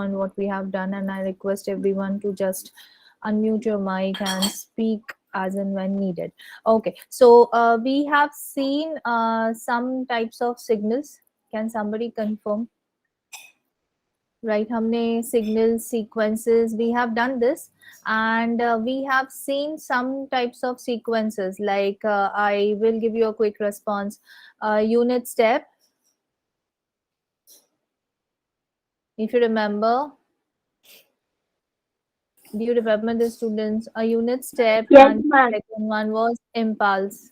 on what we have done, and I request everyone to just unmute your mic and speak as and when needed. Okay, so we have seen some types of signals. Can somebody confirm? Right, humne signal sequences, we have done this, and we have seen some types of sequences, like I will give you a quick response. Unit step, if you remember, do you remember the students? A unit step, Yes, and ma'am. the second one was impulse,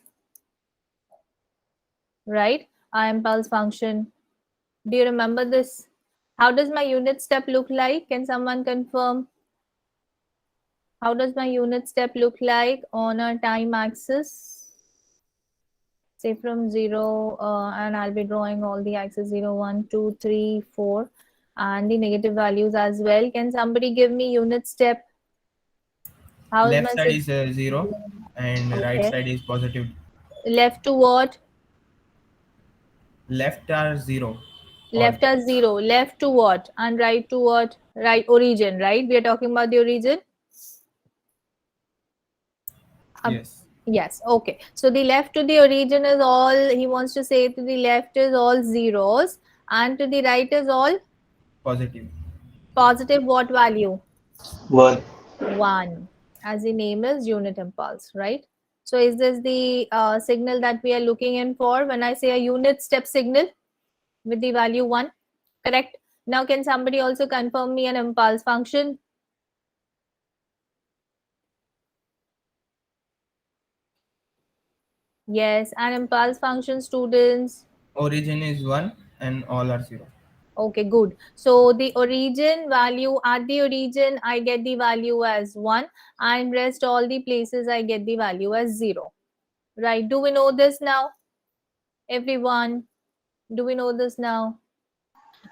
right? A impulse function. Do you remember this? How does my unit step look like? Can someone confirm? How does my unit step look like on a time axis? Say from 0, and I'll be drawing all the axes 0, 1, 2, 3, 4, and the negative values as well. Can somebody give me unit step? How is Left my side is 0 and right okay. side is positive. Left to what? Left are 0 all. Left as 0. Left to what? And right to what? Right, origin, right? We are talking about the origin. Yes. Yes, okay. So the left to the origin is all, he wants to say to the left is all zeros, and to the right is all Positive. positive what value? 1. 1. As the name is unit impulse, right? So is this the signal that we are looking in for when I say a unit step signal with the value 1? Correct. Now can somebody also confirm me an impulse function? Yes, an impulse function, students. Origin is 1 and all are 0. Okay, good. So the origin value, at the origin, I get the value as 1, and rest all the places I get the value as 0. Right? Do we know this now? Everyone, do we know this now?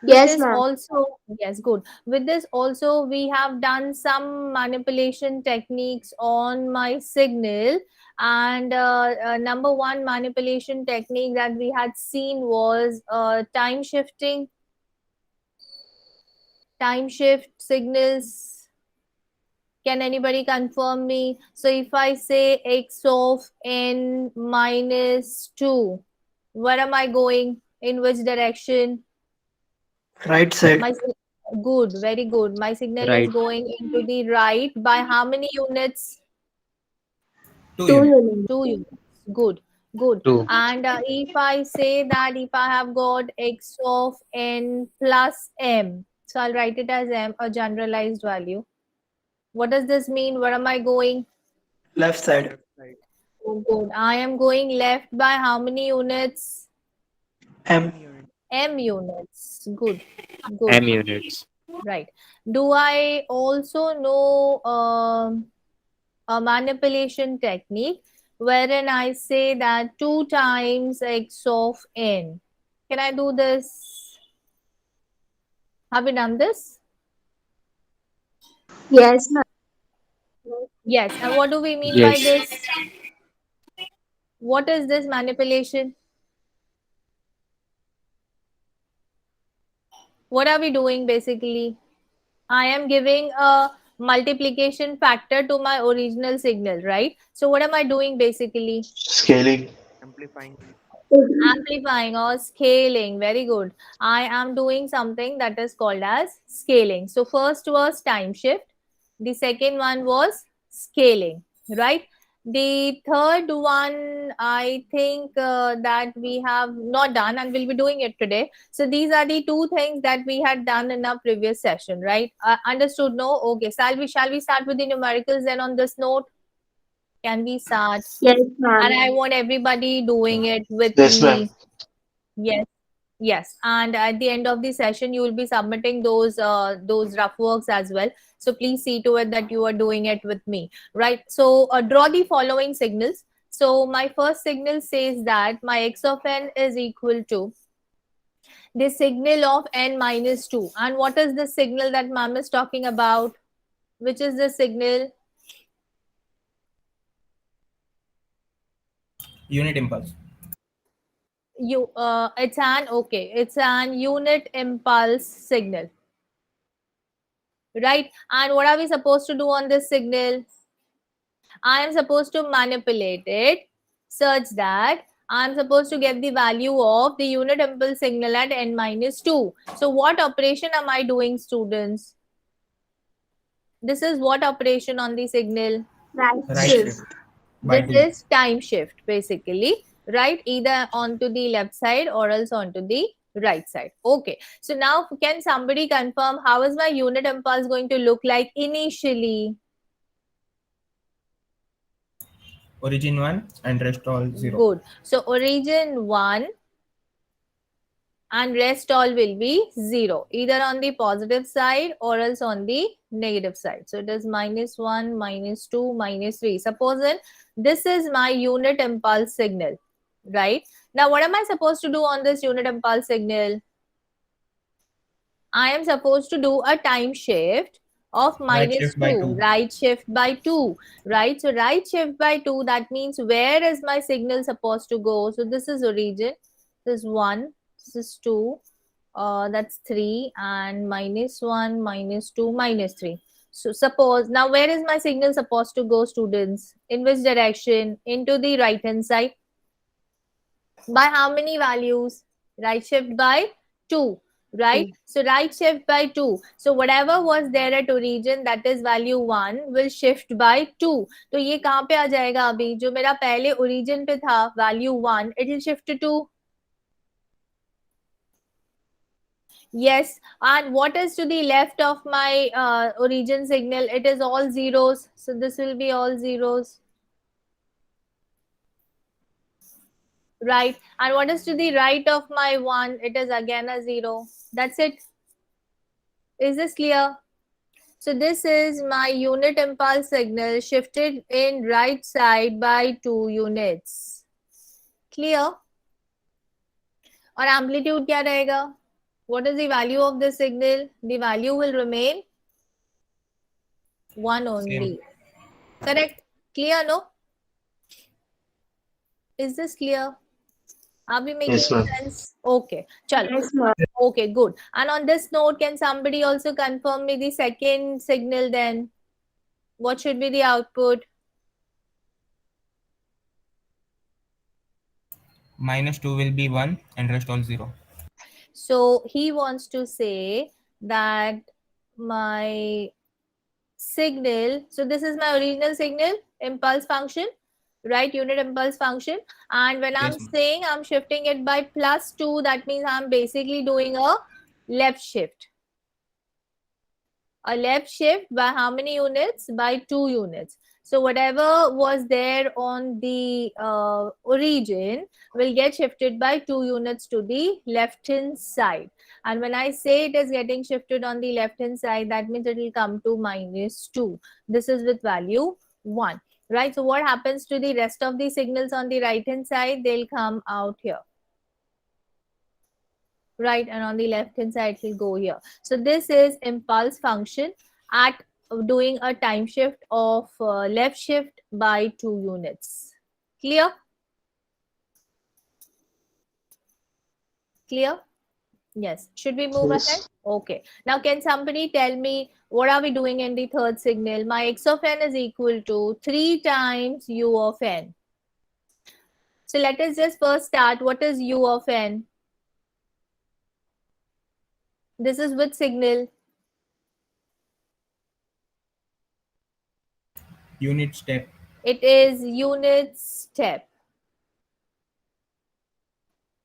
With Yes, this ma'am. also, yes, good. With this also, we have done some manipulation techniques on my signal. And number one manipulation technique that we had seen was time shifting, time shift signals. Can anybody confirm me? So if I say x of n minus 2, where am I going? In which direction? Right side. My good, very good. My signal is Right. going into the right by how many units? 2 2 unit. units. 2 units. Good, good. True. And if I say that if I have got x of n plus m, so I'll write it as m, a generalized value. What does this mean? Where am I going? Left side. Oh, good. I am going left by how many units? M. M units. Good, good. M units. Right. Do I also know a manipulation technique wherein I say that 2 times x of n? Can I do this? Have we done this? Yes, ma'am. Yes. And what do we mean by Yes. this? What is this manipulation? What are we doing basically? I am giving a multiplication factor to my original signal, right? So what am I doing basically? Scaling. Amplifying or scaling. Very good. I am doing something that is called as scaling. So first was time shift. The second one was scaling, right? The third one, I think that we have not done and we'll be doing it today. So these are the two things that we had done in our previous session, right? Understood? No? Okay. Shall we start with the numericals then on this note? Can we start? Yes, And ma'am. I want everybody doing it with Yes, ma'am. me. Yes, yes. And at the end of the session, you will be submitting those rough works as well. So please see to it that you are doing it with me, right? So draw the following signals. So my first signal says that my x of n is equal to the signal of n minus 2. And what is the signal that ma'am is talking about? Which is the signal? Unit impulse. It's an unit impulse signal. right? And what are we supposed to do on this signal? I am supposed to manipulate it such that I am supposed to get the value of the unit impulse signal at n minus 2. So what operation am I doing, students? This is what operation on the signal? Right Right shift. shift Shift. by This 2. is time shift basically, right? Either onto the left side or else onto the right side. Okay. So now can somebody confirm how is my unit impulse going to look like initially? Origin 1 and rest all 0. Good. So origin 1 and rest all will be 0, either on the positive side or else on the negative side. So it is minus 1, minus 2, minus 3. Suppose this is my unit impulse signal, right? Now what am I supposed to do on this unit impulse signal? I am supposed to do a time shift of Right minus shift by 2, 2. right shift by 2, right? So right shift by 2, that means where is my signal supposed to go? So this is origin, this is 1, this is 2, that's 3, and minus 1, minus 2, minus 3. So suppose, now where is my signal supposed to go, students? In which direction? Into the right hand side. By how many values? Right shift by 2, right? 2. So right shift by 2. So whatever was there at origin, that is value 1, will shift by 2. तो ये कहाँ पे आ जाएगा अभी? जो मेरा पहले origin पे था value 1, it will shift to 2. Yes. And what is to the left of my origin signal? It is all zeros. So this will be all zeros. Right. And what is to the right of my 1? It is again a 0. That's it. Is this clear? So this is my unit impulse signal shifted in right side by 2 units. Clear? और amplitude क्या रहेगा? What is the value of this signal? The value will remain 1 only. Same. Correct? Clear, no? Is this clear? Are we making Yes, ma'am. sense? Okay. Chalo. Yes, ma'am. Okay, good. And on this note, can somebody also confirm me the second signal then? What should be the output? Minus 2 will be 1 and rest all 0. So he wants to say that my signal, so this is my original signal, impulse function, right? Unit impulse function. And when I'm Yes, ma'am. saying I'm shifting it by plus 2, that means I'm basically doing a left shift. A left shift by how many units? By 2 units. So whatever was there on the origin will get shifted by 2 units to the left hand side. And when I say it is getting shifted on the left hand side, that means it will come to minus 2. This is with value 1. Right? So what happens to the rest of the signals on the right hand side? They'll come out here. Right, and on the left hand side it will go here. So this is impulse function at doing a time shift of left shift by 2 units. Clear? Clear? Yes. Should we move ahead? Yes. Okay. Now can somebody tell me what are we doing in the third signal? My x of n is equal to 3 times u of n. So let us just first start. What is u of n? This is which signal? Unit step. It is unit step,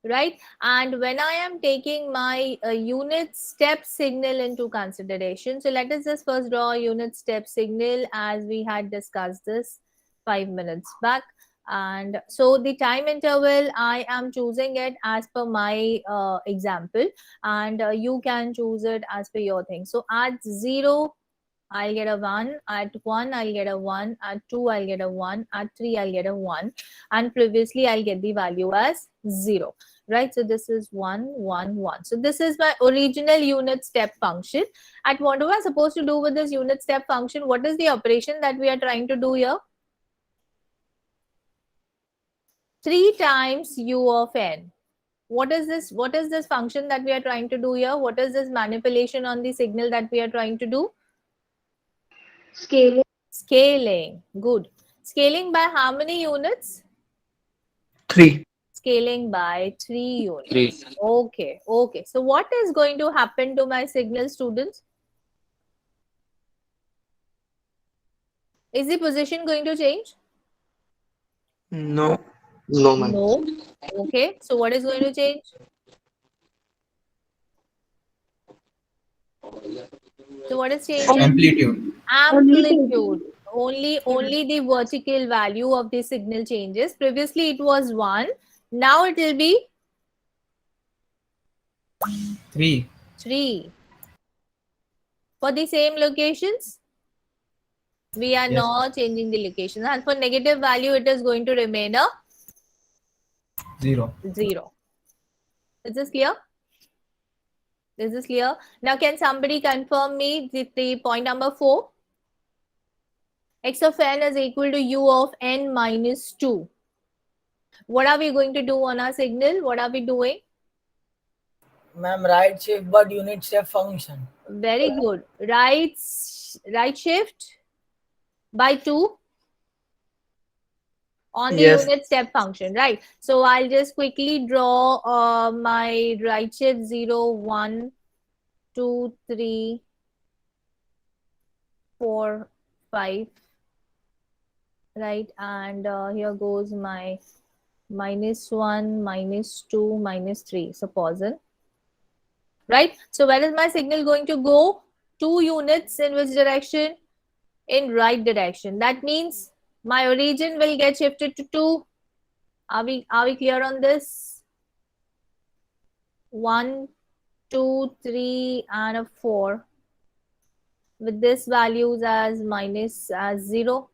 right? And when I am taking my unit step signal into consideration, so let us just first draw a unit step signal as we had discussed this 5 minutes back. And so the time interval, I am choosing it as per my example, and you can choose it as per your thing. So at 0, I'll get a 1. At 1, I'll get a 1. At 2, I'll get a 1. At 3, I'll get a 1. And previously, I'll get the value as 0. Right? So this is 1, 1, 1. So this is my original unit step function. At what am I supposed to do with this unit step function? What is the operation that we are trying to do here? 3 times u of n. What is this? What is this function that we are trying to do here? What is this manipulation on the signal that we are trying to do? Scaling. Good. Scaling by how many units? 3. Scaling by 3 3. units. Okay. Okay. So what is going to happen to my signal, students? Is the position going to change? No. No, ma'am. No. Okay. So what is going to change? So what is changing? Amplitude. Amplitude. Only the vertical value of the signal changes. Previously it was 1. Now it will be 3. 3. For the same locations, we are Yes. not changing the locations. And for negative value, it is going to remain a 0. 0. Is this clear? Is this clear? Now, can somebody confirm me the point number 4? X of n is equal to u of n minus 2. What are we going to do on our signal? What are we doing? Ma'am, right shift but unit step function. Very good. Right shift by 2 on the Yes. unit step function, right? So I'll just quickly draw my right shift 0, 1, 2, 3, 4, 5, right? And here goes my -1, -2, -3. So pause it, right? So where is my signal going to go? 2 units in which direction? In right direction. That means my origin will get shifted to 2. Are we clear on this? 1, 2, 3, and a 4 with this values as minus as 0.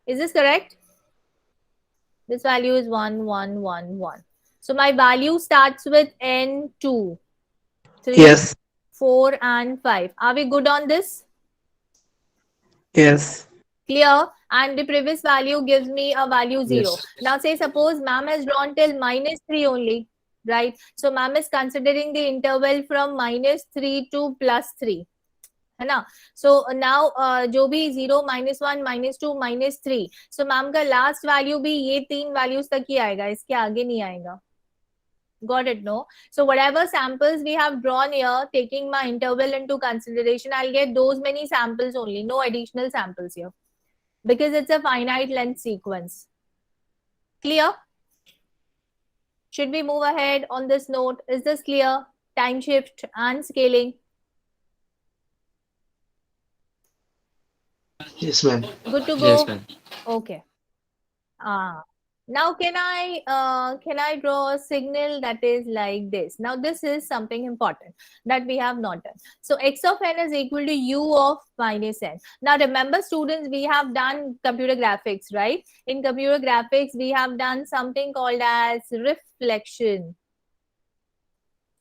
Is this correct? This value is 1, 1, 1, 1. So my value starts with n2, 3, Yes. 4, and 5. Are we good on this? Yes. Clear? And the previous value gives me a value 0. Yes. Now say suppose ma'am has drawn till -3 only, right? So ma'am is considering the interval from -3 to +3. है ना? So now जो भी 0, -1, -2, -3, so ma'am का last value भी ये 3 values तक ही आएगा, इसके आगे नहीं आएगा. Got it, no? So whatever samples we have drawn here, taking my interval into consideration, I'll get those many samples only, no additional samples here, because it's a finite length sequence. Clear? Should we move ahead on this note? Is this clear? Time shift and scaling. Yes, ma'am. Good to Yes, go? ma'am. Okay. Now can I draw a signal that is like this? Now this is something important that we have not done. So x of n is equal to u of minus n. Now remember students, we have done computer graphics, right? In computer graphics, we have done something called as reflection,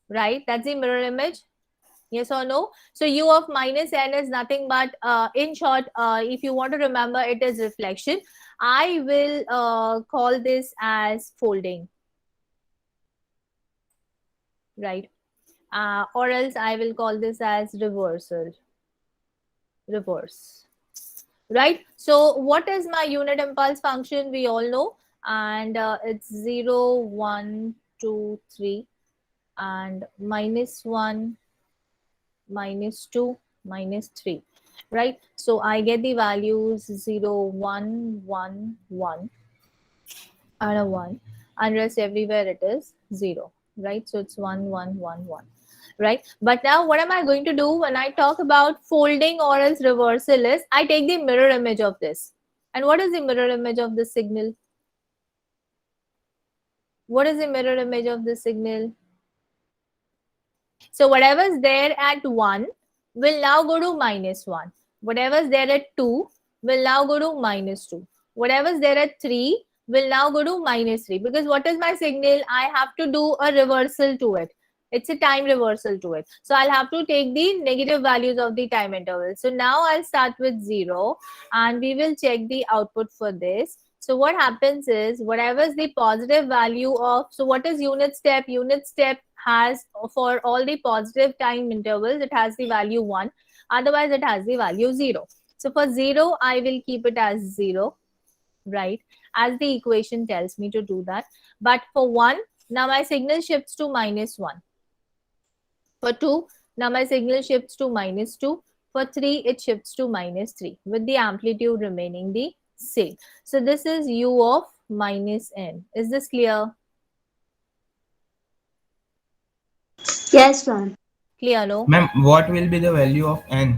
right? That's the mirror image. Yes or no? So u of minus n is nothing but, in short, if you want to remember, it is reflection. I will call this as folding, right? Or else I will call this as reversal, reverse, right? So what is my unit impulse function? We all know, and it's 0, 1, 2, 3, and -1, -2, -3, right? So I get the values 0, 1, 1, 1, and a 1, and rest everywhere it is 0, right? So it's 1, 1, 1, 1, right? But now what am I going to do when I talk about folding or else reversal is I take the mirror image of this. And what is the mirror image of this signal? What is the mirror image of this signal? So whatever's there at 1 will now go to -1. Whatever's there at 2 will now go to -2. Whatever's there at 3 will now go to -3. Because what is my signal? I have to do a reversal to it. It's a time reversal to it. So I'll have to take the negative values of the time interval. So now I'll start with 0 and we will check the output for this. So what happens is whatever is the positive value of, so what is unit step? Unit step has, for all the positive time intervals, it has the value 1. Otherwise, it has the value 0. So for 0, I will keep it as 0, right? As the equation tells me to do that. But for 1, now my signal shifts to -1. For 2, now my signal shifts to -2. For 3, it shifts to -3 with the amplitude remaining the same. So this is u of minus n. Is this clear? Yes, ma'am. Clear, no? Ma'am, what will be the value of n?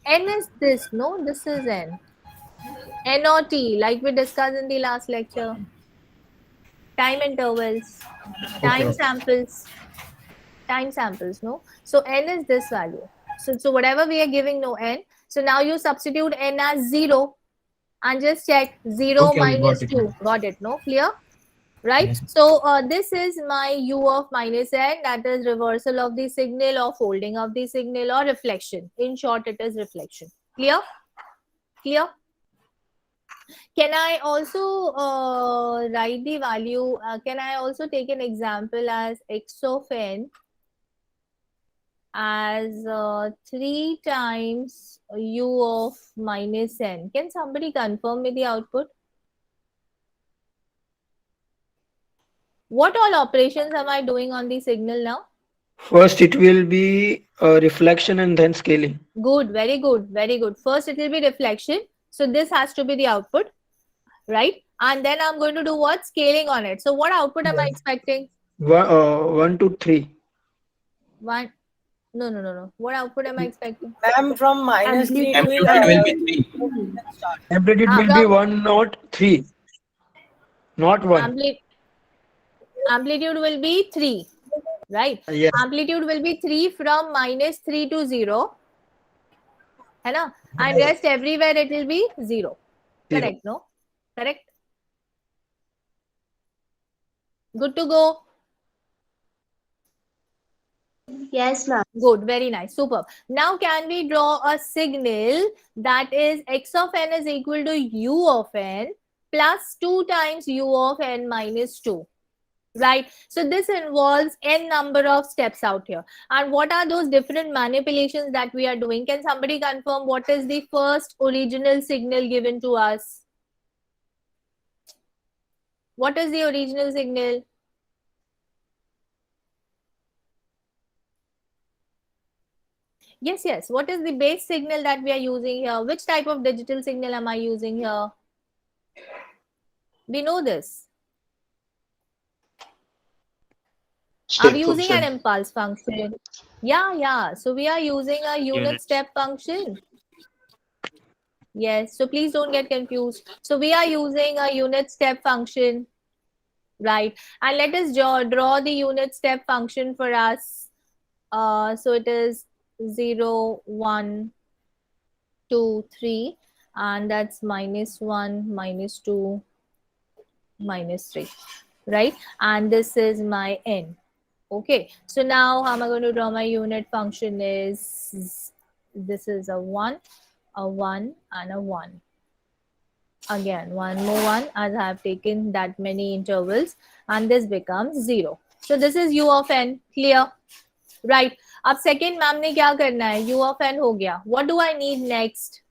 N is this, no? This is n. N or t, like we discussed in the last lecture. Time intervals, Okay, time okay. samples, no? So n is this value. So whatever we are giving, no n. So now you substitute n as 0 and just check 0 Okay, got minus it. 2. Got it, no? Clear? Right? Yes. So this is my u of minus n, that is reversal of the signal or folding of the signal or reflection. In short, it is reflection. Clear? Clear? Can I also write the value? Can I also take an example as x of n as 3 times u of minus n? Can somebody confirm me the output? What all operations am I doing on the signal now? First, it will be reflection and then scaling. Good, very good, very good. First, it will be reflection. So this has to be the output, right? And then I'm going to do what? Scaling on it. So what output am I expecting? 1 to 3. One. No. What output am I expecting? Ma'am, from -3 to Amplitude will be 3. start. Amplitude will be From 1, not 3. Not 1. amplitude will be 3, right? Yes. Amplitude will be 3 from -3 to 0, है ना? And rest everywhere it will be 0. 0. Correct, no? Correct? Good to go. Yes, ma'am. Good, very nice, super. Now can we draw a signal that is x of n is equal to u of n plus 2 times u of n minus 2, right? So this involves n number of steps out here. And what are those different manipulations that we are doing? Can somebody confirm what is the first original signal given to us? What is the original signal? Yes. What is the base signal that we are using here? Which type of digital signal am I using here? We know this. Are we using an impulse function? Yeah. So we are using a unit step function. Yes. So please don't get confused. So we are using a unit step function, right? And let us draw the unit step function for us. So it is 0, 1, 2, 3, and that's -1, -2, -3, right? And this is my n. Okay, so now how am I going to draw my unit function is, this is a 1, and a 1. Again, one more 1 as I have taken that many intervals, and this becomes 0. So this is u of n, clear? Right. अब second ma'am ने क्या करना है? u of n हो गया. What do I need next?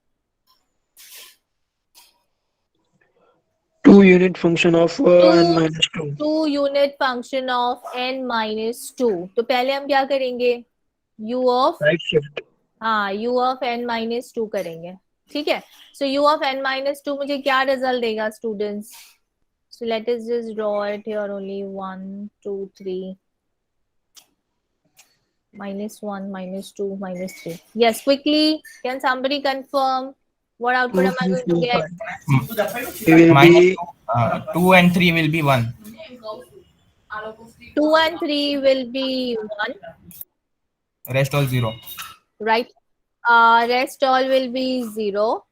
2 unit function of n minus 2. 2 unit function of n minus 2. तो पहले हम क्या करेंगे? u of Right shift. हाँ u of n minus 2 करेंगे. ठीक है? So u of n minus 2 मुझे क्या रिजल्ट देगा students? So let us just draw it here only. 1, 2, 3. -1, -2, -3. Yes, quickly. Can somebody confirm what output 2, am I 3, going to 4, get? 5. It will Minus be 2 and 3 will be 1. 2 and 3 will be 1, Rest all 0. right? Rest all will be 0,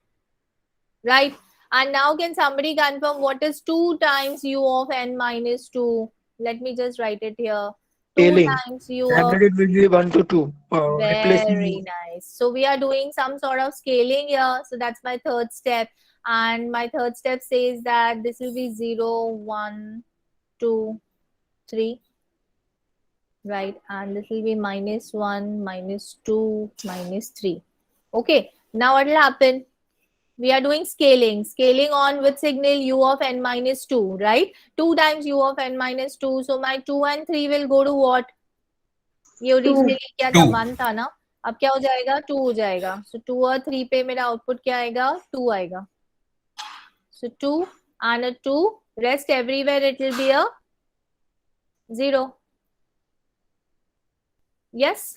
right? And now can somebody confirm what is 2 times u of n minus 2? Let me just write it here. 2 scaling. times u of... Amplitude will be 1 to 2. Replacing Very nice. So we are doing some sort of scaling here. So that's my third step. And my third step says that this will be 0, 1, 2, 3. Right, and this will be -1, -2, -3. Okay, Now what will happen? We are doing scaling. Scaling on with signal u of n minus 2, right? 2 times u of n minus 2. So my 2 and 3 will go to what? ये originally क्या था? 2. 1 था ना? अब क्या हो जाएगा? 2 हो जाएगा. So 2 और 3 पे मेरा आउटपुट क्या आएगा? 2 आएगा. So 2 and a 2. Rest everywhere it will be a 0. Yes?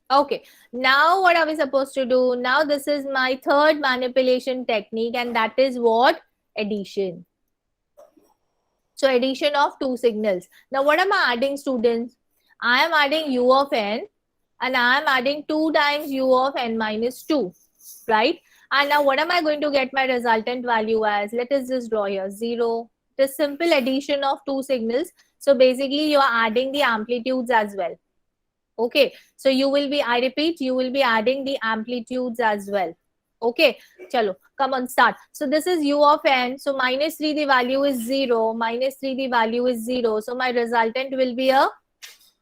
Okay. Now what are we supposed to do? Now this is my third manipulation technique, and that is what? Addition. So addition of two signals. Now what am I adding, students? I am adding u of n, and I am adding 2 times u of n minus 2, right? And now what am I going to get my resultant value as? Let us just draw here 0. The simple addition of two signals. So basically you are adding the amplitudes as well. Okay, so you will be, I repeat, you will be adding the amplitudes as well. Okay, chalo, come on, start. So this is u of n. So minus 3, the value is 0. Minus 3, the value is 0. So my resultant will be a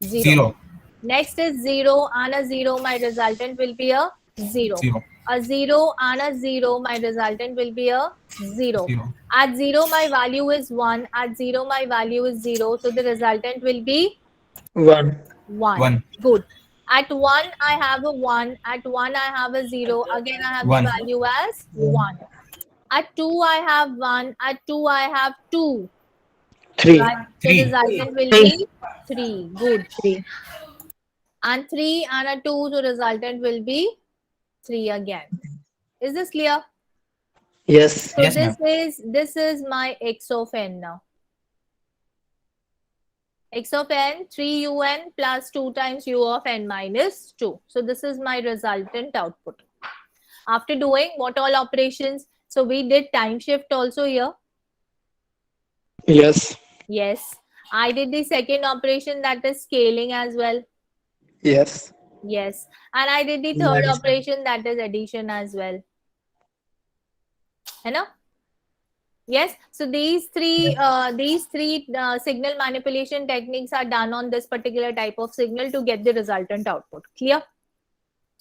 0. 0. Next is 0 and a 0. My resultant will be a 0. 0. A 0 and a 0. My resultant will be a 0. 0. At 0, my value is 1. At 0, my value is 0. So the resultant will be 1. 1. 1. Good. At 1, I have a 1. At 1, I have a 0. Again, I have the 1. value as 1. At 2, I have 1. At 2, I have 2. 3. Right? So the 3. resultant will be 3. Good. 3. And 3 and a 2, so resultant will be 3 again. Is this clear? Yes. So Yes, ma'am. this is my x of n now. X of n, 3un plus 2 times u of n minus 2. So this is my resultant output. After doing what all operations? So we did time shift also here. Yes. Yes. I did the second operation, that is scaling as well. Yes. Yes. And I did the third operation, that is addition as well. है ना? Yes. So these three signal manipulation techniques are done on this particular type of signal to get the resultant output. Clear?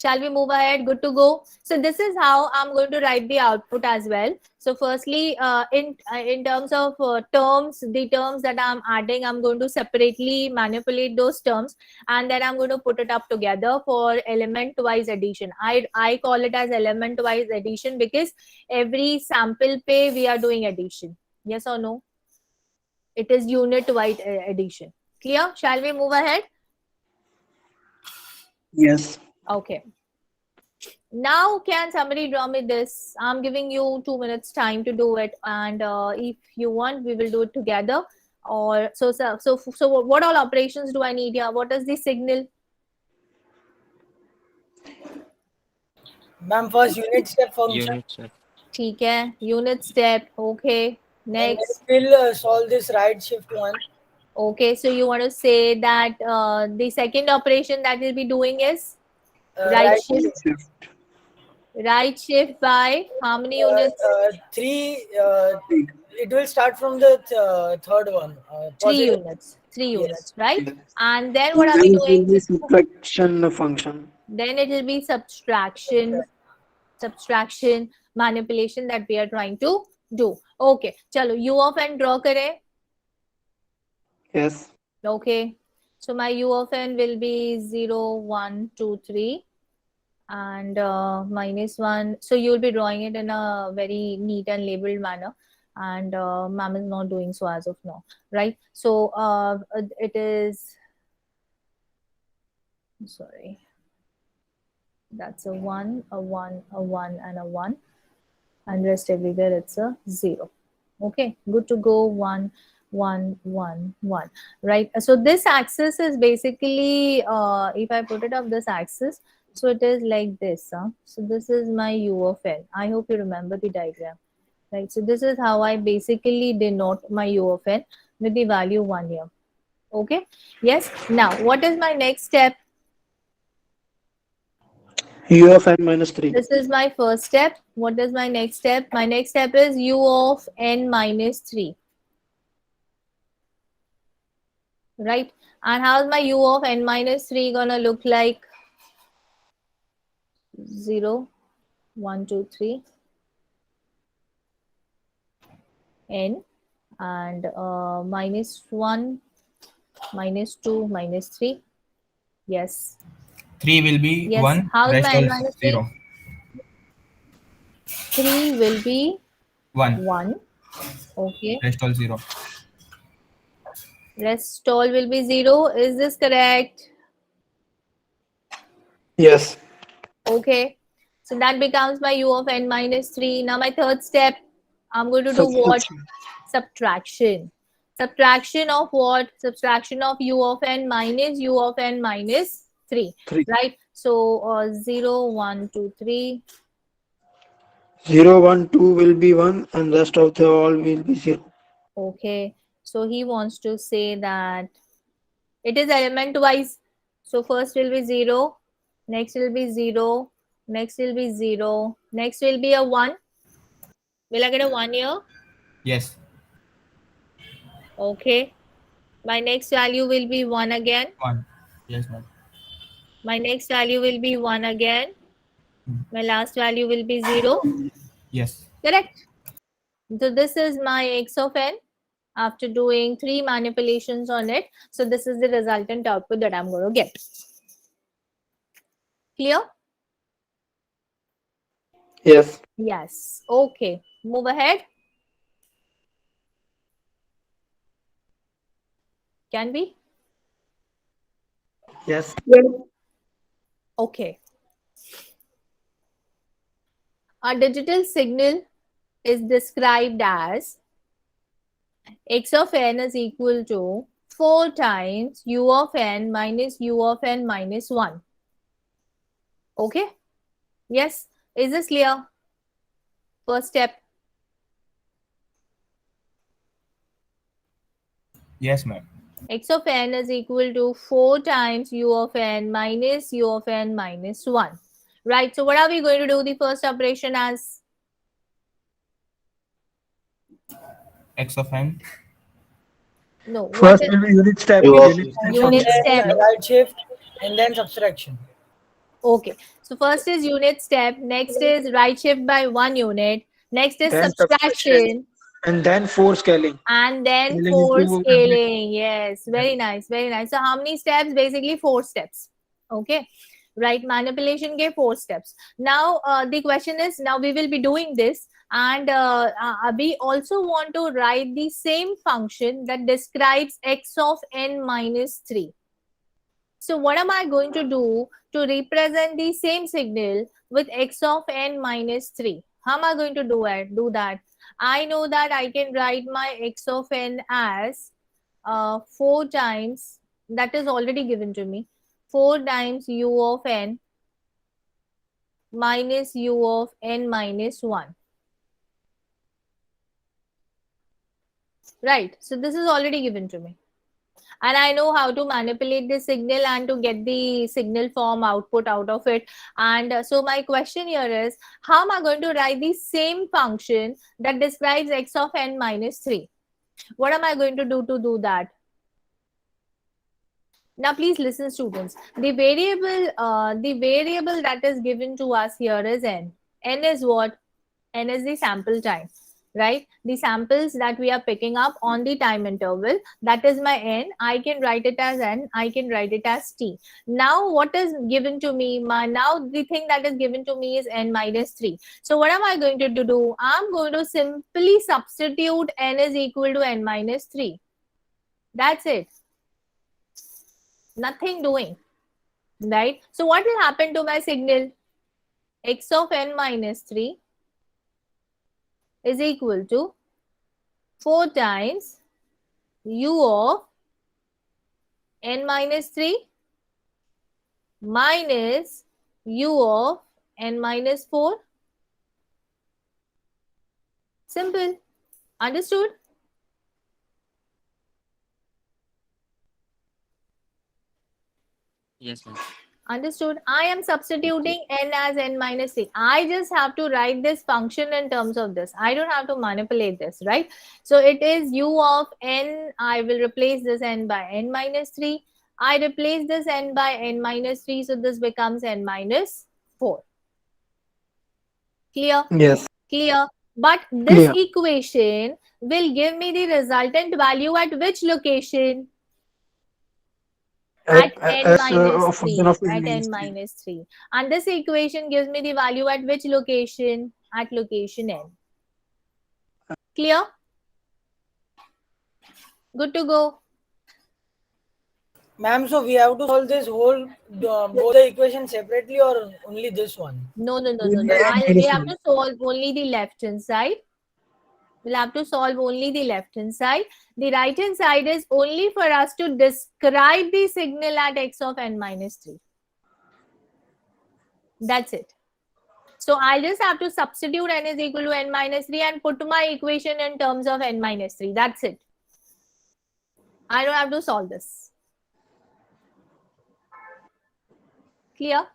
Shall we move ahead? Good to go. So this is how I'm going to write the output as well. So firstly, in terms of terms, the terms that I'm adding, I'm going to separately manipulate those terms, and then I'm going to put it up together for element-wise addition. I call it as element-wise addition because every sample pay we are doing addition. Yes or no? It is unit-wise addition. Clear? Shall we move ahead? Yes. Okay. Now, can somebody draw me this? I'm giving you 2 minutes time to do it, and if you want, we will do it together. Or so what all operations do I need here? What is the signal? Ma'am, first unit step function. Unit step. ठीक है, unit step. Okay. And then Next. we'll solve this right shift one. Okay, so you want to say that the second operation that we'll be doing is right shift. Right shift by how many units? 3. It will start from the third one. 3 Positive. units. 3 Yes. units, right? Yes. And then what are Then we it will doing? be subtraction function. Then it will be subtraction manipulation that we are trying to do. Okay, chalo u of n draw kare. Yes. Okay, so my u of n will be 0 1 2 3 and minus 1. So you will be drawing it in a very neat and labeled manner, and ma'am is not doing so as of now, right? So it is, sorry, that's a 1 a 1 a 1 and a 1, and rest everywhere it's a 0. Okay, good to go. 1 1 1 1, right? So this axis is basically if I put it up this axis, so it is like this, so this is my u of n. I hope you remember the diagram, right? So this is how I basically denote my u of n with the value 1 here. Okay, yes. Now what is my next step? U of n minus 3. This is my first step. What is my next step? My next step is u of n minus 3. Right? And how's my u of n minus 3 gonna look like? 0. 1, 2, 3, n, and minus 1, minus 2, minus 3. Yes. 3 will be Yes. 1, How's rest my all n minus 3? 0. 3 will be 1, 1. Okay. rest all 0. Rest all will be 0. Is this correct? Yes. Okay. So that becomes my u of n minus 3. Now my third step, I'm going to do what? Subtraction. Subtraction. Subtraction of what? Subtraction of u of n minus u of n minus 3. 3. Right? So 0, 1, 2, 3. 0, 1, 2 will be 1 and rest of the all will be 0. Okay. So he wants to say that it is element wise. So first will be 0, next will be 0, next will be 0, next will be a 1. Will I get a 1 here? Yes. Okay. My next value will be 1 again. 1. Yes, ma'am. My next value will be 1 again. Hmm. My last value will be 0. Yes. Correct. So this is my x of n after doing 3 manipulations on it. So this is the resultant output that I'm going to get. Clear? Yes. Yes. Okay. Move ahead. Can we? Yes. Yes. Okay. A digital signal is described as x of n is equal to 4 times u of n minus u of n minus 1. Okay? Yes. Is this clear? First step. Yes, ma'am. X of n is equal to 4 times u of n minus u of n minus 1. Right. So what are we going to do the first operation as? X of n. No. What First is will be unit step. U of Unit step unit function. Then step? right shift and then subtraction. Okay. So first is unit step. Next is right shift by 1 unit. Next is Then subtraction. subtraction. And then 4 scaling. And then Scaling 4 into everything. scaling. Yes, very nice, very nice. So how many steps? Basically 4 steps. Okay, right? Manipulation के 4 steps. Now the question is, now we will be doing this, and we also want to write the same function that describes x of n minus 3. So what am I going to do to represent the same signal with x of n minus 3? How am I going to do that? I know that I can write my x of n as 4 times, that is already given to me, 4 times u of n minus u of n minus 1. Right. So this is already given to me. And I know how to manipulate the signal and to get the signal form output out of it. And so my question here is, how am I going to write the same function that describes x of n minus 3? What am I going to do that? Now please listen, students. The variable that is given to us here is n. N is what? N is the sample time, right? The samples that we are picking up on the time interval, that is my n. I can write it as n. I can write it as t. Now what is given to me? Now the thing that is given to me is n minus 3. So what am I going to do? I'm going to simply substitute n is equal to n minus 3. That's it. Nothing doing, right? So what will happen to my signal? X of n minus 3 is equal to 4 times u of n minus 3 minus u of n minus 4. Simple. Understood? Yes, ma'am. Understood. I am substituting n as n minus 3. I just have to write this function in terms of this. I don't have to manipulate this, right? So it is u of n. I will replace this n by n minus 3. I replace this n by n minus 3. So this becomes n minus 4. Clear? Yes. Clear. But this Clear. equation will give me the resultant value at which location? At n As minus a function 3. of n At minus n 3. minus 3. And this equation gives me the value at which location? At location n. Clear? Good to go. Ma'am, so we have to solve this whole both the equations separately or only this one? No, no, no, no, Only no. n We minus have 1. to solve only the left hand side. We'll have to solve only the left hand side. The right hand side is only for us to describe the signal at x of n minus 3. That's it. So I'll just have to substitute n is equal to n minus 3 and put my equation in terms of n minus 3. That's it. I don't have to solve this. Clear?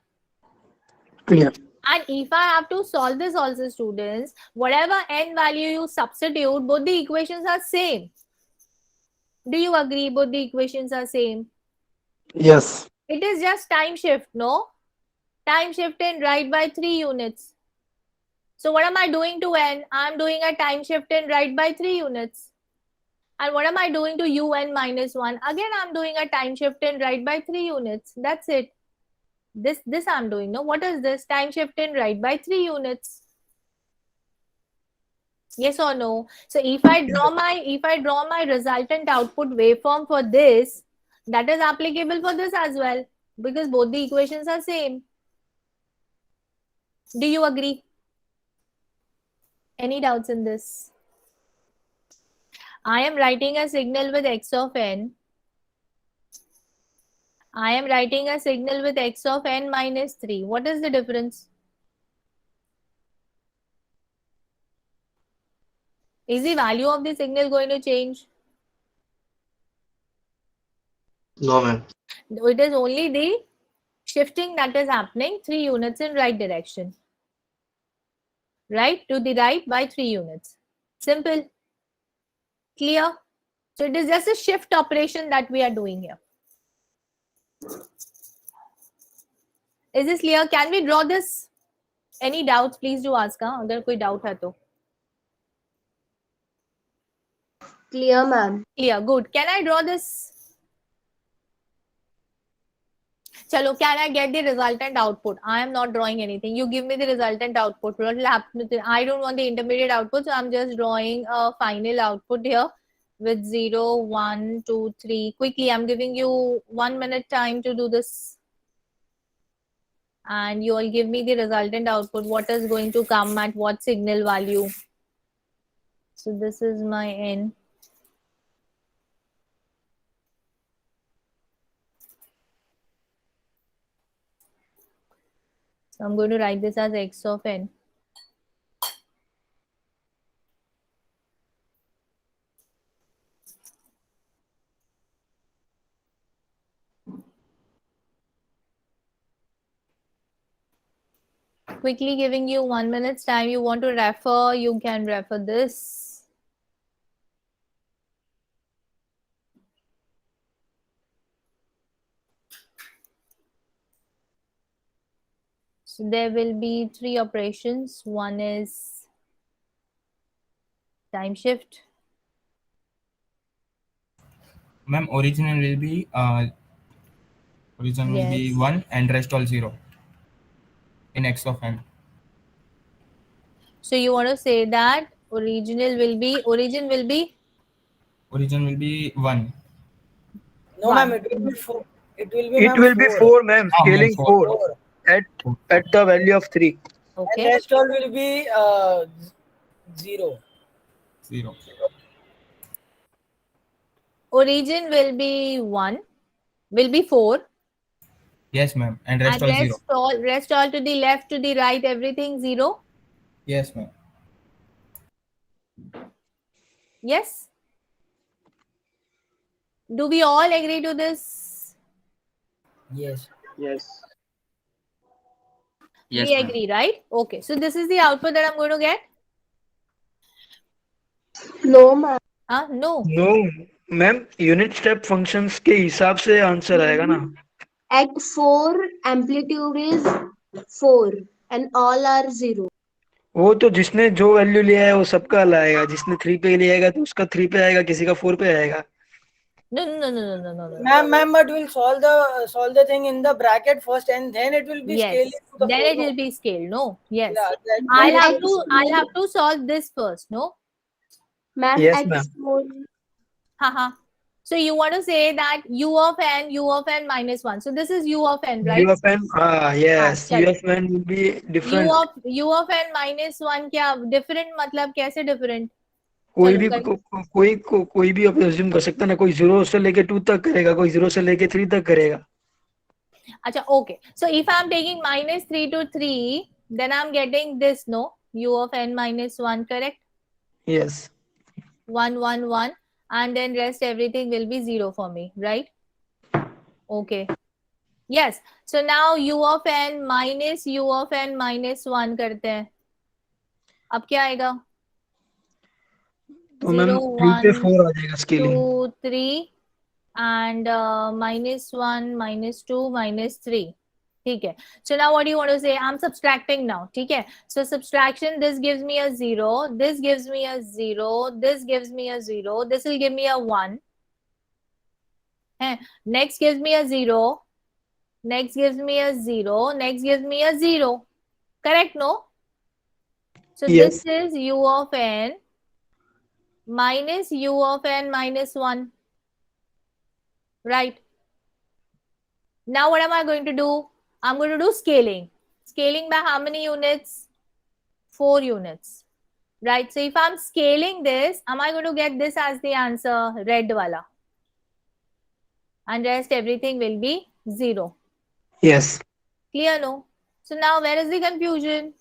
Clear. And if I have to solve this also, students, whatever n value you substitute, both the equations are same. Do you agree both the equations are same? Yes. It is just time shift, no? Time shift in right by 3 units. So what am I doing to n? I'm doing a time shift in right by 3 units. And what am I doing to un minus 1? Again, I'm doing a time shift in right by 3 units. That's it. This I'm doing. No, what is this? Time shift in right by 3 units. Yes or no? So if I draw my resultant output waveform for this, that is applicable for this as well, because both the equations are same. Do you agree? Any doubts in this? I am writing a signal with x of n. I am writing a signal with x of n minus 3. What is the difference? Is the value of the signal going to change? No, ma'am. It is only the shifting that is happening 3 units in right direction. Right? To the right by 3 units. Simple. Clear? So it is just a shift operation that we are doing here. Is this clear? Can we draw this? Any doubts? Please do ask. अगर कोई doubt है तो. Clear, ma'am. Clear. Good. Can I draw this? Chalo, can I get the resultant output? I am not drawing anything. You give me the resultant output. What will happen? I don't want the intermediate output, so I'm just drawing a final output here with 0, 1, 2, 3. Quickly, I'm giving you 1 minute time to do this. And you all give me the resultant output. What is going to come at what signal value? So this is my n. So I'm going to write this as x of n. Quickly giving you 1 minute's time. You want to refer, you can refer this. So there will be 3 operations. One is time shift. Ma'am, origin will be Yes. 1 and rest all 0 in x of n. So you want to say that origin will be Origin will be 1. No, ma'am, 1. it will be four. It will be, It ma'am, will be 4. 4, ma'am. Ah, ma'am, Scaling 4. 4 4. at the value of 3. And Okay. rest all will be 0. 0. Origin will be 1, will be 4. Yes, ma'am. And rest And all 0. rest all to the left, to the right, everything 0. Yes, ma'am. Yes. Do we all agree to this? Yes. Yes. We agree, right? Okay. So this is the output that I'm going to get. No, ma'am. No. No, ma'am unit step functions के हिसाब से answer आएगा ना. At 4, amplitude is 4 and all are 0. वो तो जिसने जो value लिया है वो सबका आएगा, जिसने 3 पे लिया है तो उसका 3 पे आएगा, किसी का 4 पे आएगा। No, no, no, no, no, no, no. Ma'am, but we'll solve the thing in the bracket first, and then it will be Yes, scaling to the then 4. it will be scaled. No, yes. Yeah, I'll Ma'am, have X to I'll have to solve this first. No, ma'am, Yes, ma'am. X more. haha. So you want to say that u of n minus 1. So this is u of n, right? U of n, yes, U चलो. of n will be u different. of n minus 1 क्या different मतलब कैसे different? कोई चलो भी कर. कोई भी अज्यूम कर सकता है ना, कोई 0 से लेके 2 तक करेगा, कोई 0 से लेके 3 तक करेगा। अच्छा, okay. So if I'm taking minus 3 to 3, then I'm getting this, no? U of n minus 1, correct? Yes. 1, 1, 1. And then rest everything will be 0 for me, right? Okay. Yes. So now u of n minus u of n minus 1 करते हैं. अब क्या आएगा? तो 0, ma'am 3 पे 1, 4 आ जाएगा scaling. 2, 3 and minus 1, minus 2, minus 3. ठीक है. So now what do you want to say? I'm subtracting now. ठीक है. So subtraction, this gives me a 0, this gives me a 0, this gives me a 0, this will give me a 1. Next gives me a 0, next gives me a 0, next gives me a 0. Correct, no? So this Yes. is u of n minus u of n minus 1. Right. Now what am I going to do? I'm going to do scaling. Scaling by how many units? 4 units. Right. So if I'm scaling this, am I going to get this as the answer? Red wala. And rest everything will be 0. Yes. Clear, no? So now where is the confusion?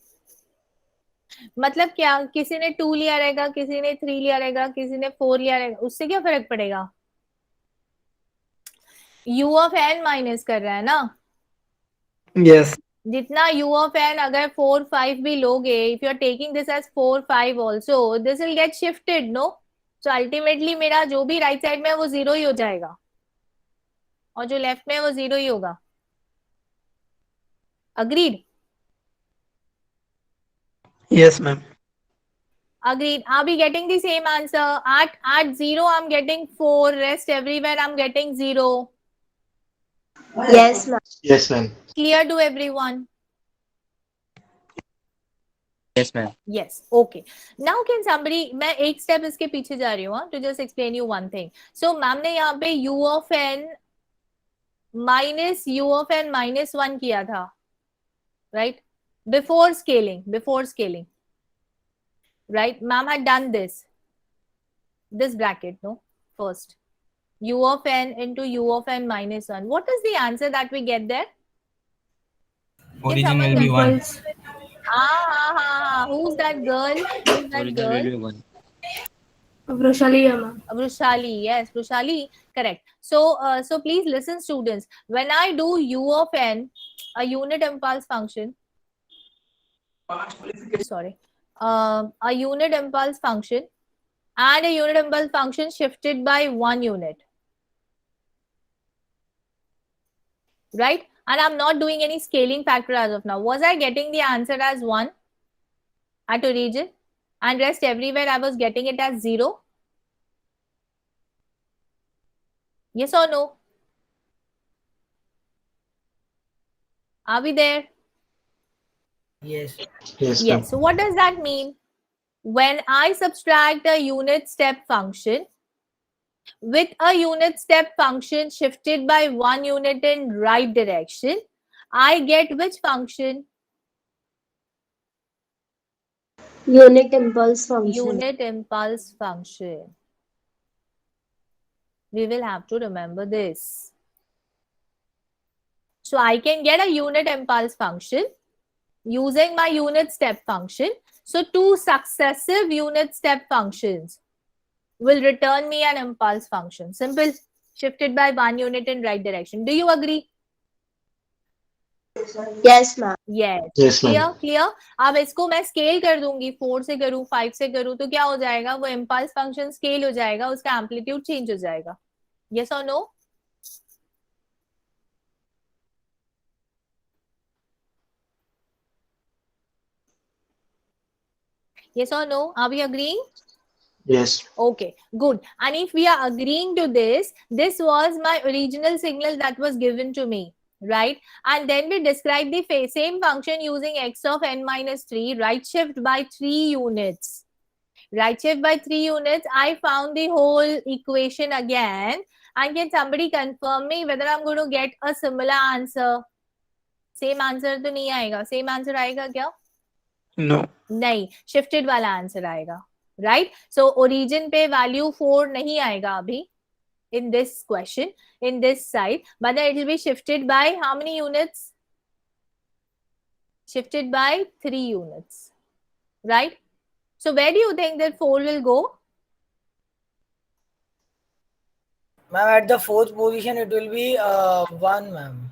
मतलब क्या, किसी ने 2 लिया रहेगा, किसी ने 3 लिया रहेगा, किसी ने 4 लिया रहेगा, उससे क्या फर्क पड़ेगा? u of n माइनस कर रहा है ना. Yes. जितना u of n अगर 4, 5 भी लोगे, if you are taking this as 4, 5 also, this will get shifted, no? So ultimately मेरा जो भी राइट साइड में है वो 0 ही हो जाएगा, और जो लेफ्ट में है वो 0 ही होगा. Agreed? Yes, ma'am. Agreed. Are we getting the same answer? At 0 I'm getting 4, rest everywhere I'm getting 0. Yes, ma'am. Yes, ma'am. Clear to everyone? Yes, ma'am. Yes. Okay. Now can somebody, मैं एक step इसके पीछे जा रही हूँ to just explain you one thing. So ma'am ने यहाँ पे u of n minus u of n minus 1 किया था, right? Before scaling, right? Ma'am had done this bracket, no? First, u of n into u of n minus 1. What is the answer that we get there? Origin will be 1. Who's that girl? Who's that Original girl? value 1. Vrushali, ma'am. Vrushali, yes, Vrushali, correct. So, so please listen, students. When I do u of n, a unit impulse function, sorry, a unit impulse function and a unit impulse function shifted by 1 unit, right? And I'm not doing any scaling factor as of now. Was I getting the answer as 1 at origin, and rest everywhere I was getting it as 0? Yes or no? Are we there? Yes. Yes, ma'am. Yes. So what does that mean? When I subtract a unit step function with a unit step function shifted by 1 unit in right direction, I get which function? Unit impulse function. Unit impulse function. We will have to remember this. So I can get a unit impulse function using my unit step function. So 2 successive unit step functions will return me an impulse function. Simple. Shifted by 1 unit in right direction. Do you agree? Yes, ma'am. Yes. Yes, ma'am. Clear? अब इसको मैं scale कर दूंगी, 4 से करूँ, 5 से करूँ, तो क्या हो जाएगा? वो इम्पल्स फंक्शन स्केल हो जाएगा, उसका एम्पलीट्यूड चेंज हो जाएगा. Yes or no? Yes or no? Are we agreeing? Yes. Okay, good. And if we are agreeing to this, this was my original signal that was given to me, right? And then we describe the same function using x of n minus 3, right shift by 3 units. Right shift by 3 units, I found the whole equation again. And can somebody confirm me whether I'm going to get a similar answer? Same answer तो नहीं आएगा. Same answer आएगा क्या? No. नहीं, shifted वाला answer आएगा, right? So origin पे value 4 नहीं आएगा अभी in this question, in this side, but then it will be shifted by how many units? Shifted by 3 units, right? So where do you think that 4 will go? Ma'am, at the fourth position, it will be 1, ma'am.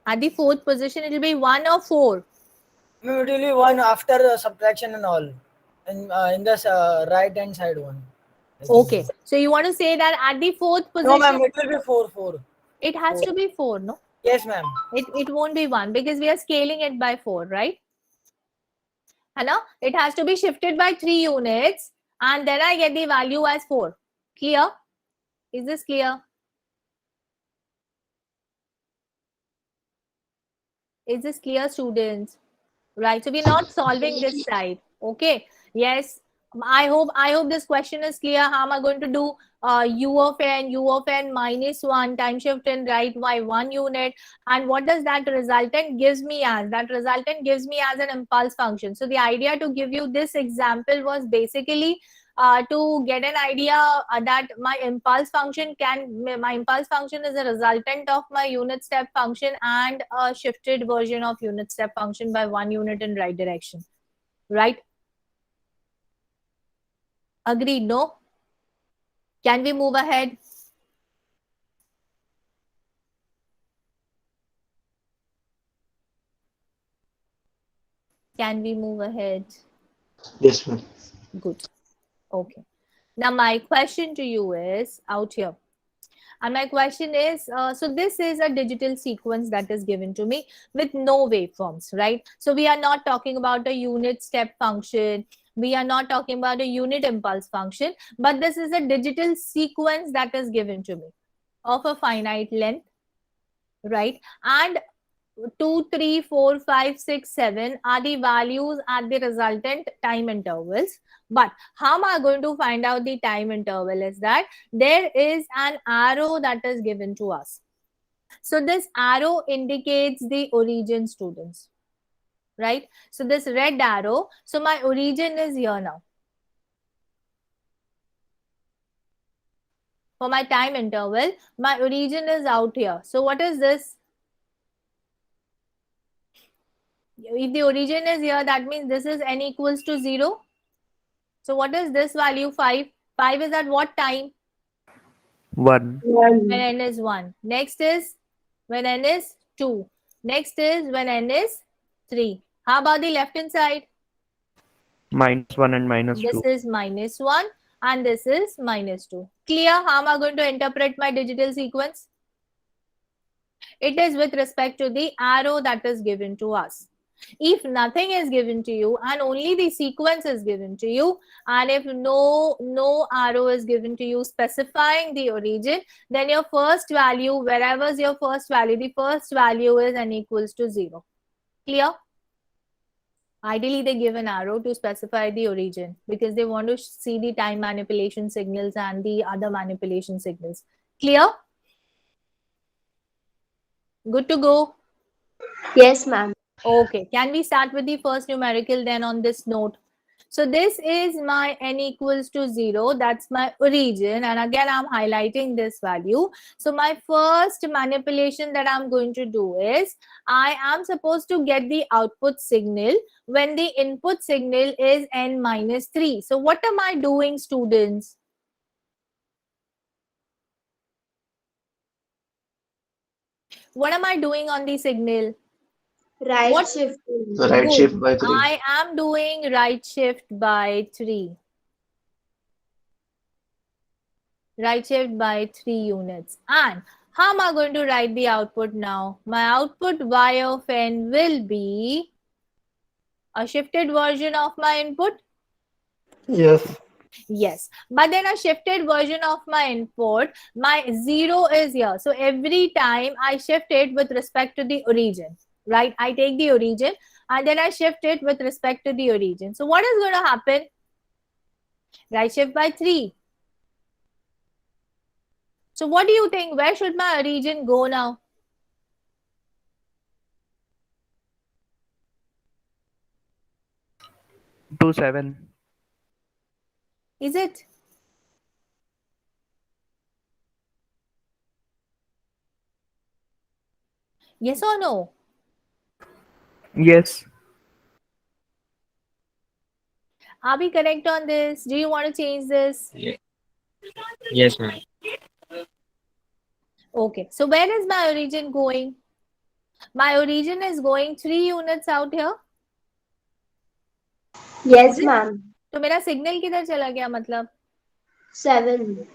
At the fourth position, it will be 1 or 4. Ma'am, it will be 1 after subtraction and all. In the right hand side one. Okay. So you want to say that at the fourth position? No, ma'am, it will be 4, 4. It has to be 4, no? Yes, ma'am. It won't be 1 because we are scaling it by 4, right? Hello? It has to be shifted by 3 units and then I get the value as 4. Clear? Is this clear? Is this clear, students? Right. So we're not solving this side. Okay. Yes. I hope this question is clear. How am I going to do u of n minus 1 time shift in right by 1 unit, and what does that resultant gives me as? That resultant gives me as an impulse function. So the idea to give you this example was basically to get an idea that my impulse function is a resultant of my unit step function and a shifted version of unit step function by 1 unit in right direction, right? Agreed? No? Can we move ahead? Can we move ahead? Yes, ma'am. Good. Okay. Now my question to you is out here. And my question is, so this is a digital sequence that is given to me with no waveforms, right? So we are not talking about a unit step function. We are not talking about a unit impulse function, but this is a digital sequence that is given to me of a finite length, right? And 2, 3, 4, 5, 6, 7 are the values at the resultant time intervals. But how am I going to find out the time interval is that there is an arrow that is given to us. So this arrow indicates the origin, students, right? So this red arrow, so my origin is here now. For my time interval, my origin is out here. So what is this? If the origin is here, that means this is n equals to 0. So what is this value? 5. 5 is at what time? 1. When n is 1. Next is when n is 2. Next is when n is 3. How about the left hand side? -1 and -2. This is -1 and this is -2. Clear? How am I going to interpret my digital sequence? It is with respect to the arrow that is given to us. If nothing is given to you and only the sequence is given to you, and if no arrow is given to you specifying the origin, then your first value, wherever is your first value, the first value is n equals to 0. Clear? Ideally, they give an arrow to specify the origin because they want to see the time manipulation signals and the other manipulation signals. Clear? Good to go? Yes, ma'am. Okay, can we start with the first numerical then on this note? So this is my n equals to 0. That's my origin. And again, I'm highlighting this value. So my first manipulation that I'm going to do is I am supposed to get the output signal when the input signal is n minus 3. So what am I doing, students? What am I doing on the signal? Right What? shift. The right Good. shift by 3. I am doing right shift by 3. Right shift by 3 units. And how am I going to write the output now? My output y of n will be a shifted version of my input. Yes. Yes, but then a shifted version of my input, my 0 is here. So every time I shift it with respect to the origin, right? I take the origin and then I shift it with respect to the origin. So what is going to happen? Right shift by 3. So what do you think? Where should my origin go now? To 7. Is it? Yes or no? Yes. Are we correct on this? Do you want to change this? Yes, ma'am. Okay. So where is my origin going? My origin is going 3 units out here. Is Yes, it? ma'am. तो मेरा signal किधर चला गया मतलब? 7.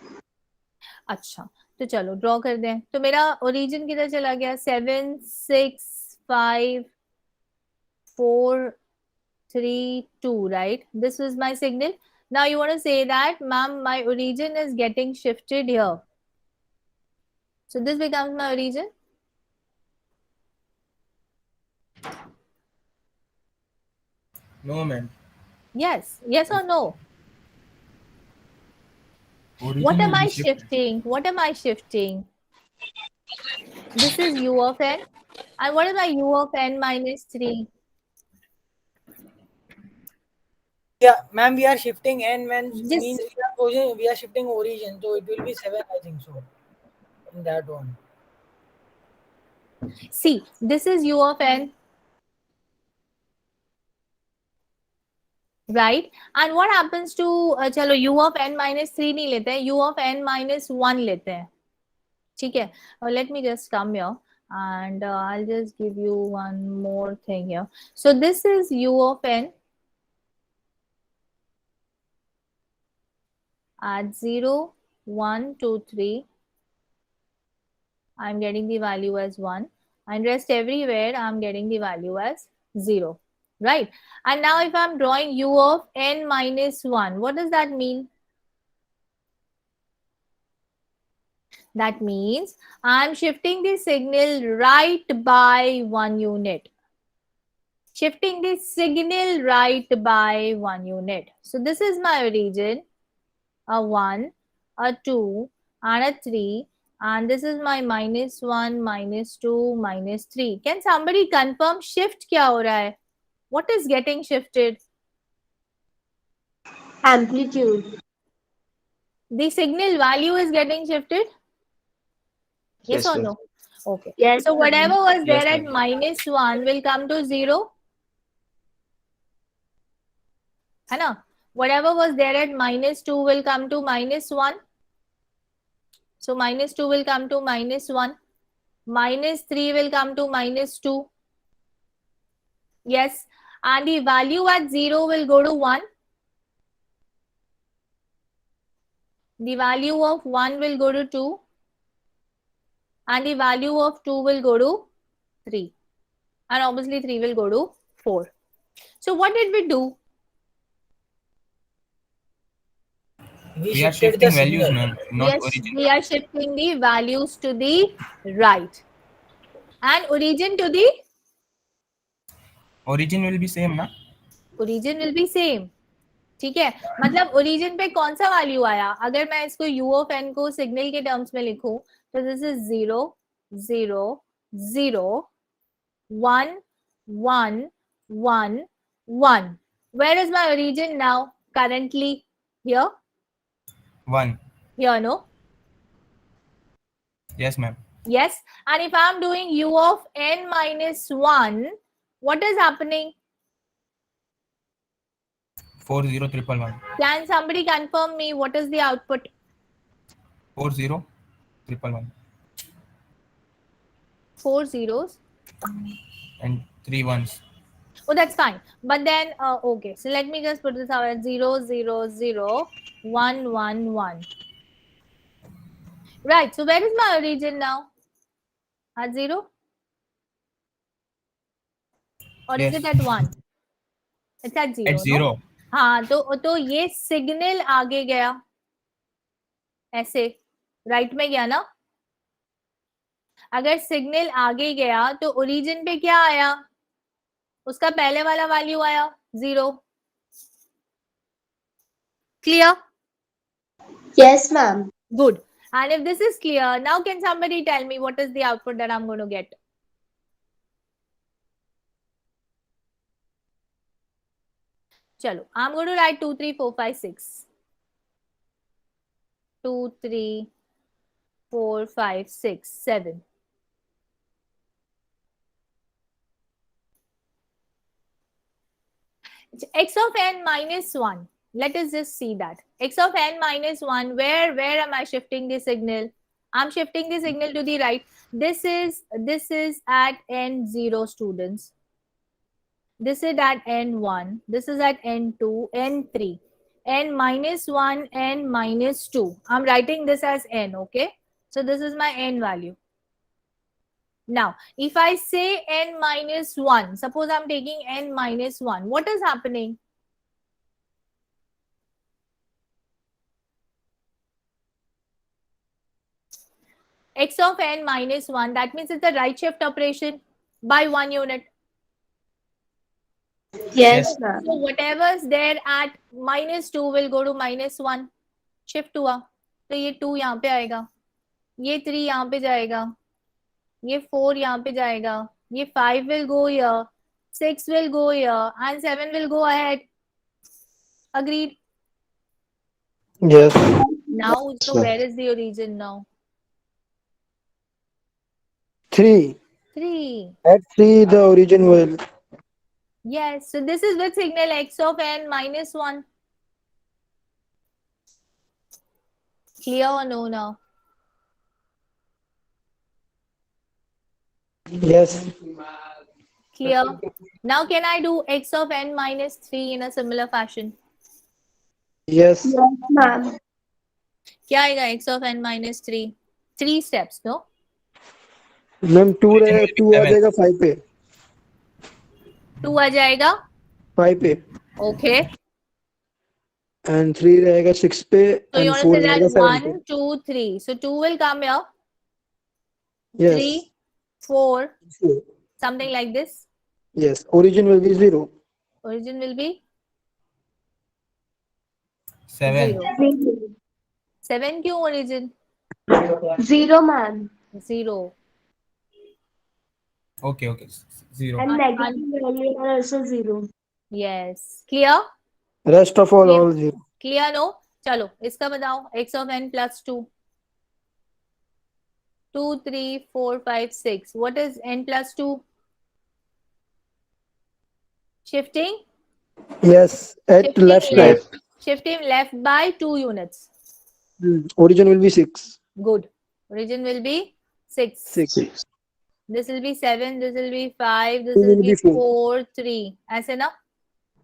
अच्छा, तो चलो draw कर दें. तो मेरा ओरिजिन किधर चला गया? 7 6 5 4 3 2, right? This is my signal. Now you want to say that, ma'am, my origin is getting shifted here. So this becomes my origin. No, ma'am. Yes. Yes or no? Origin What am will be I shifted. shifting? What am I shifting? This is u of n. And what is my u of n minus 3? Yeah, ma'am, we are shifting n This, means we are shifting origin, so it will be 7, I think so. In that one. see, this is u of n, right? And what happens to चलो u of n minus 3 नहीं लेते हैं, u of n minus 1 लेते हैं. ठीक है? Let me just come here and I'll just give you one more thing here. So this is u of n at 0 1 2 3. I'm getting the value as 1, and rest everywhere I'm getting the value as 0, right? And now if I'm drawing u of n minus 1, what does that mean? That means I'm shifting the signal right by 1 unit. Shifting the signal right by 1 unit. So this is my origin, a 1, a 2, and a 3. And this is my minus 1, minus 2, minus 3. Can somebody confirm shift kya ho raha hai? What is getting shifted? Amplitude. The signal value is getting shifted? Yes Yes, or sir. no? Okay. Yes, So whatever ma'am. was Yes, there at ma'am. minus 1 will come to 0. है ना? Whatever was there at minus 2 will come to minus 1. So minus 2 will come to minus 1. Minus 3 will come to minus 2. Yes. And the value at 0 will go to 1. The value of 1 will go to 2. And the value of 2 will go to 3. And obviously 3 will go to 4. So what did we do? We are Shifted the shifting values, signal. ma'am, not origin. We are shifting the values to the right. And origin to the Origin will be same, na? origin will be same. ठीक है, मतलब origin पे कौन सा value आया? अगर मैं इसको u ऑफ n को सिग्नल के टर्म्स में लिखूं तो this is 0 0 0 1 1 1 1. Where is my origin now? Currently here? 1. Here, no? Yes, ma'am. Yes. And if I'm doing u of n minus 1, what is happening? 40111. Can somebody confirm me what is the output? 40111. 4 zeros. And 3 ones. Oh, that's fine. But then, okay. So let me just put this out at 0 0 0 1 1 1. Right. So where is my origin now? At 0? Or is Yes. it at 1? It's at 0, At no? 0. हाँ, तो ये signal आगे गया ऐसे, right में गया ना. अगर सिग्नल आगे गया तो ओरिजिन पे क्या आया, उसका पहले वाला वैल्यू आया 0. Clear? Yes, ma'am. Good. And if this is clear, now can somebody tell me what is the output that I'm going to get? Chalo, I'm going to write 2, 3, 4, 5, 6. 2, 3, 4, 5, 6, 7. X of n minus 1. Let us just see that. X of n minus 1, where am I shifting the signal? I'm shifting the signal to the right. This is at n0 students. This is at n1. This is at n2, n3. N minus 1, n minus 2. I'm writing this as n, okay? So this is my n value. Now, if I say n minus 1, suppose I'm taking n minus 1, what is happening? X of n minus 1, that means it's a right shift operation by 1 unit. Yes, ma'am. So whatever's there at minus 2 will go to minus 1. Shift हुआ तो ये 2 यहाँ पे आएगा, ये 3 यहाँ पे जाएगा, ये 4 यहाँ पे जाएगा, ये 5 will go here, 6 will go here, and 7 will go ahead. Agreed? Yes. Now, so where is the origin now? 3. 3. At 3, the origin will. Yes. So this is with signal x of n minus 1. Clear or no now? Yes. Clear? Now can I do x of n minus 3 in a similar fashion? Yes. Yes, ma'am. क्या आएगा x of n minus 3? 3 steps, no? Ma'am 2 रहेगा, 2 आ जाएगा 5 पे. 2 आ जाएगा 5 पे. Okay. And 3 रहेगा 6 पे. So you And want 4 to say रहेगा that 7 पे. 1, 2, 3. So 2 will come here. Yes. 3, 4, 4. something like this. Yes. Origin will be 0. Origin will be 7. 0. 7 क्यों origin? 0, ma'am. 0. Okay. 0. And negative value are also 0. Yes. Clear? Rest of all, Clear? all 0. Clear no? चलो इसका बताओ. X of n plus 2. 2, 3, 4, 5, 6. What is n plus 2? Shifting? Yes. At Shifting left side. left. Shifting left by 2 units. Origin will be 6. Good. Origin will be 6. 6. This will be 7. This will be 5. This Two will will be be 4. 4, 3. ऐसे ना?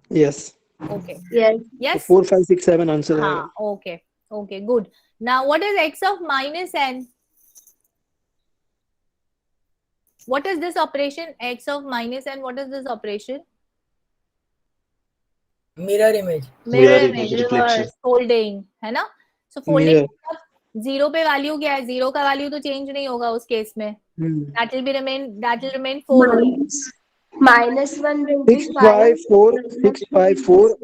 Yes. Okay. Yes. So Yes? 4, 5, 6, 7 answer हाँ. आएगा. Okay. Okay. Good. Now, what is x of minus n? What is this operation? X of minus n. What is this operation? Mirror image. Mirror image, reverse, folding, है ना? So folding Mirror. मतलब 0 पे value क्या है? 0 का value तो change नहीं होगा उस केस में. That will remain 4 only. Minus 1 will be 6, 5. 5, 4. 6, 5, 4.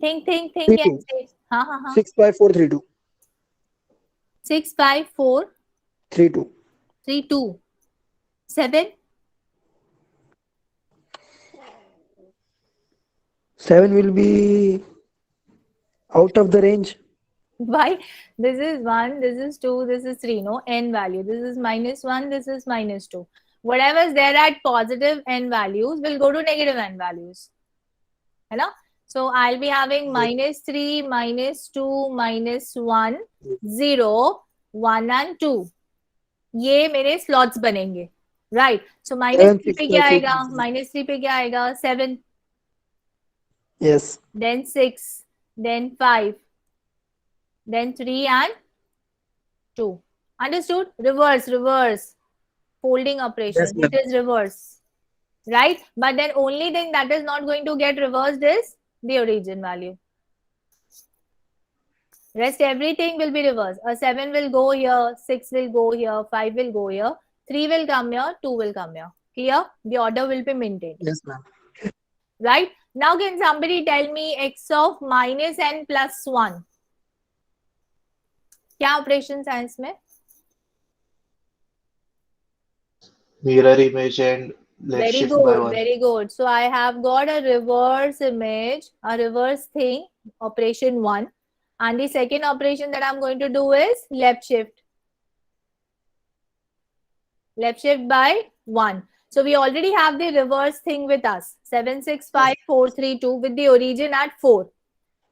Think 3, 2. ऐसे. हाँ. 6, 5, 4, 3, 2. 6, 5, 4, 3, 2. 3, 2, 7. 7 will be out of the range. Why? This is 1, this is 2, this is 3, no? N value. This is minus 1, this is minus 2. Whatever is there at positive n values will go to negative n values. है ना? So I'll be having minus 3, minus 2, minus 1, 0, 1 and 2. ये मेरे slots बनेंगे. Right. So minus 3 पे क्या आएगा? Minus 3 पे क्या आएगा? 7. Yes. Then 6. Then 5. Then 3 and 2. Understood? Reverse. Folding operation. Yes, It is reverse. Right? But then only thing that is not going to get reversed is the origin value. Rest everything will be reversed. A 7 will go here, 6 will go here, 5 will go here, 3 will come here, 2 will come here. Clear? The order will be maintained. Yes, ma'am. Right? Now can somebody tell me x of minus n plus 1? क्या operation है इसमें? Mirror image and left Very shift by good, one. very good. So I have got a reverse image, a reverse thing, operation 1. And the second operation that I'm going to do is left shift. Left shift by 1. So we already have the reverse thing with us. 765432 with the origin at 4.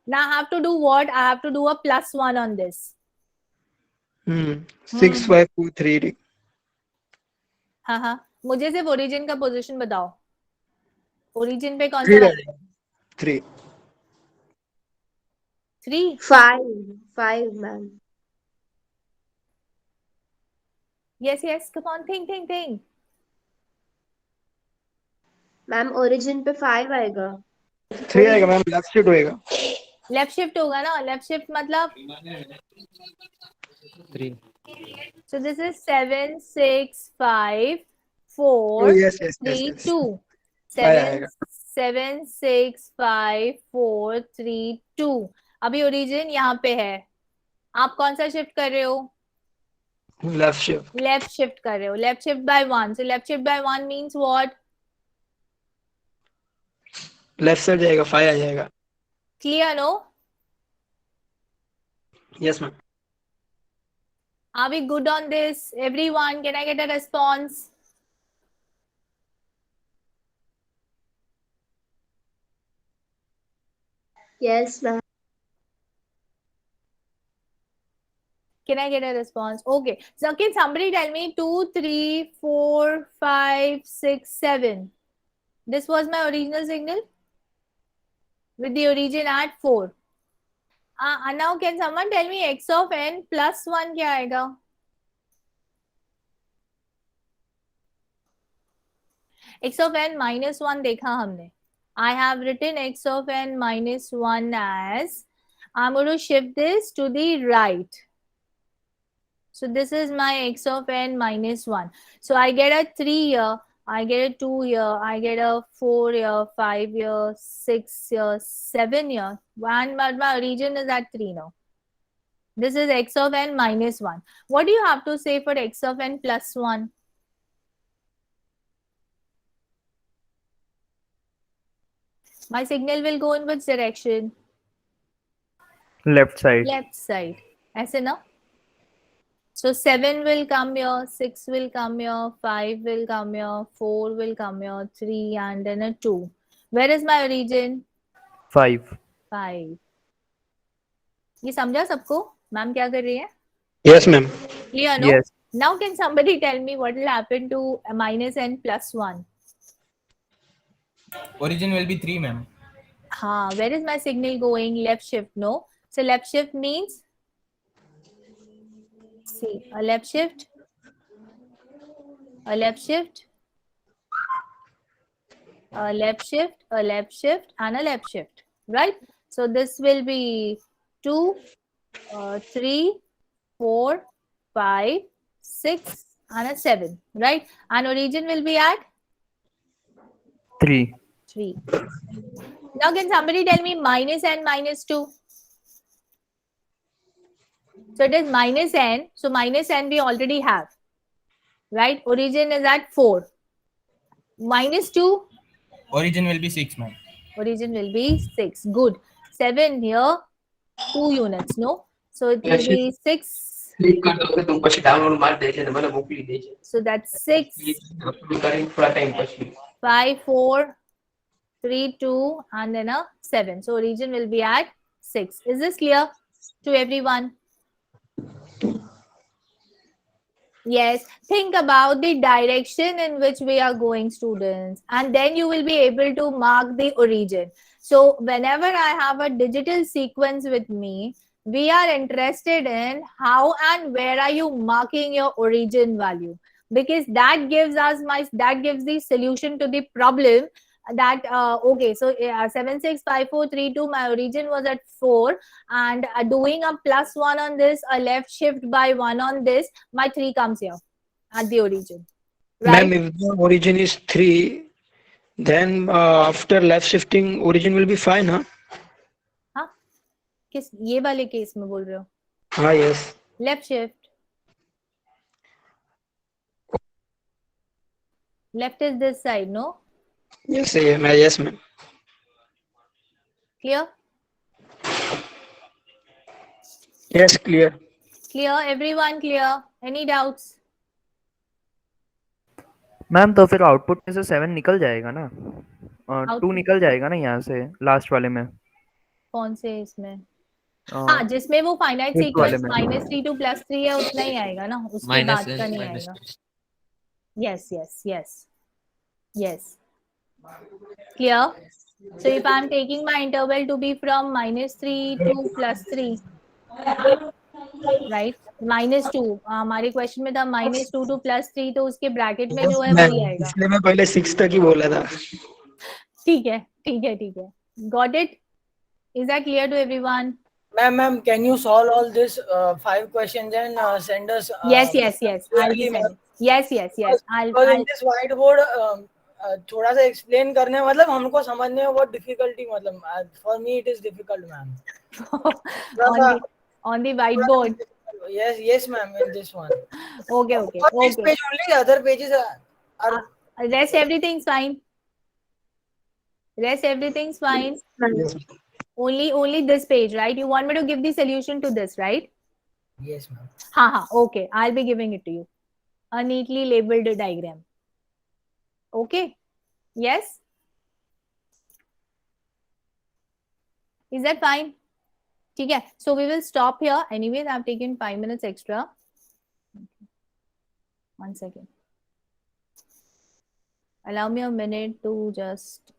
Now I have to do what? I have to do a plus 1 on this. 6543. हाँ हाँ, मुझे सिर्फ origin का position बताओ. Origin पे कौन सा 3 value? 3. 3. 5, ma'am. Yes, yes, come on, think. Ma'am origin पे 5 आएगा. 3 आएगा मैम, लेफ्ट शिफ्ट होएगा. लेफ्ट शिफ्ट होगा ना. लेफ्ट शिफ्ट मतलब 3. so this is 7 6 5 Oh 4 yes. 3 2. आएगा. 7 6 5 4 3 2. अभी ओरिजिन यहाँ पे है. आप कौन सा शिफ्ट कर रहे हो? Left shift. लेफ्ट शिफ्ट कर रहे हो. Left shift by 1. So left shift by 1 means what? Left side जाएगा, 5 आ जाएगा. Clear, no? Yes ma'am. Are we good on this? Everyone, can I get a response? Yes, ma'am. Can I get a response? Okay. So can somebody tell me 2, 3, 4, 5, 6, 7. This was my original signal with the origin at 4. Now can someone tell me x of n plus 1 क्या आएगा? x of n minus 1 देखा हमने. I have written x of n minus 1 as, I'm going to shift this to the right. So this is my x of n minus 1. So I get a 3 here, I get a 2 here, I get a 4 here, 5 here, 6 here, 7 here. And my origin is at 3 now. This is x of n minus 1. What do you have to say for x of n plus 1? My signal will go in which direction? Left side. Left side. ऐसे ना? So 7 will come here, 6 will come here, 5 will come here, 4 will come here, 3 and then a 2. Where is my origin? 5. 5. ये समझा सबको? Ma'am क्या कर रही है? Yes ma'am. Clear, no? Yes. Now can somebody tell me what will happen to minus n plus 1? Origin will be 3, ma'am. Where is my signal going? Left shift, no? So left shift means, see, a left shift, a left shift, a left shift, a left shift, and a left shift, right? So this will be 2, 3, 4, 5, 6, and a 7, right? And origin will be at 3. 3. Now can somebody tell me minus n minus 2? So it is minus n. So minus n we already have, right? Origin is at 4. Minus 2. Origin will be 6, ma'am. Origin will be 6. Good. 7 here. 2 units, no? So it will be 6. So that's 6. 5, 4, 3, 2, and then a 7. So origin will be at 6. Is this clear to everyone? Yes. Think about the direction in which we are going, students, and then you will be able to mark the origin. So whenever I have a digital sequence with me, we are interested in how and where are you marking your origin value, because that gives us the solution to the problem that okay, so 76543 my origin was at 4, and doing a +1 on this, a left shift by 1 on this, my 3 comes here at the origin, Ma'am, right? if the origin is 3, then after left shifting, origin will be 5, huh? हाँ, किस ये वाले case में बोल रहे हो? Ah, yes. Left shift, left is this side, no? Yes, yes, ma'am. Clear? Yes, clear. Clear, everyone clear? Any doubts? Ma'am तो फिर आउटपुट में से 7 निकल जाएगा ना, और 2 Output निकल जाएगा ना यहाँ से लास्ट वाले में, कौन से इसमें? हाँ, जिसमें वो फाइनाइट फिफ्थ वाले सीक्वेंस में। -3 to +3 है, उतना ही आएगा ना, उसके minus बाद का नहीं minus आएगा. Yes, yes, yes, yes. Clear? So if I'm taking my interval to be from -3 to +3, right? -2, हमारे क्वेश्चन में था -2 to +3, तो उसके ब्रैकेट में जो है मैम, वही आएगा. इसलिए मैं पहले 6 तक ही बोला था. ठीक है, ठीक है, ठीक है. Got it? Is that clear to everyone? Ma'am, can you solve all this 5 questions and send us? Yes, yes, yes. I'll be sending. Yes, yes, yes. Because in this whiteboard, थोड़ा सा explain करने मतलब हमको समझने में बहुत difficulty, मतलब for me it is difficult, ma'am. on the whiteboard. Yes, ma'am. In this one. Okay, okay, On this okay. page only, other pages are. Rest everything's fine. Rest everything's fine. Yes, Only this page, right? You want me to give the solution to this, right? Yes, ma'am. Ha. Okay, I'll be giving it to you. A neatly labeled diagram. Okay. Yes. Is that fine? Okay. So we will stop here. Anyways, I've taken 5 minutes extra. 1 second. Allow me a minute to just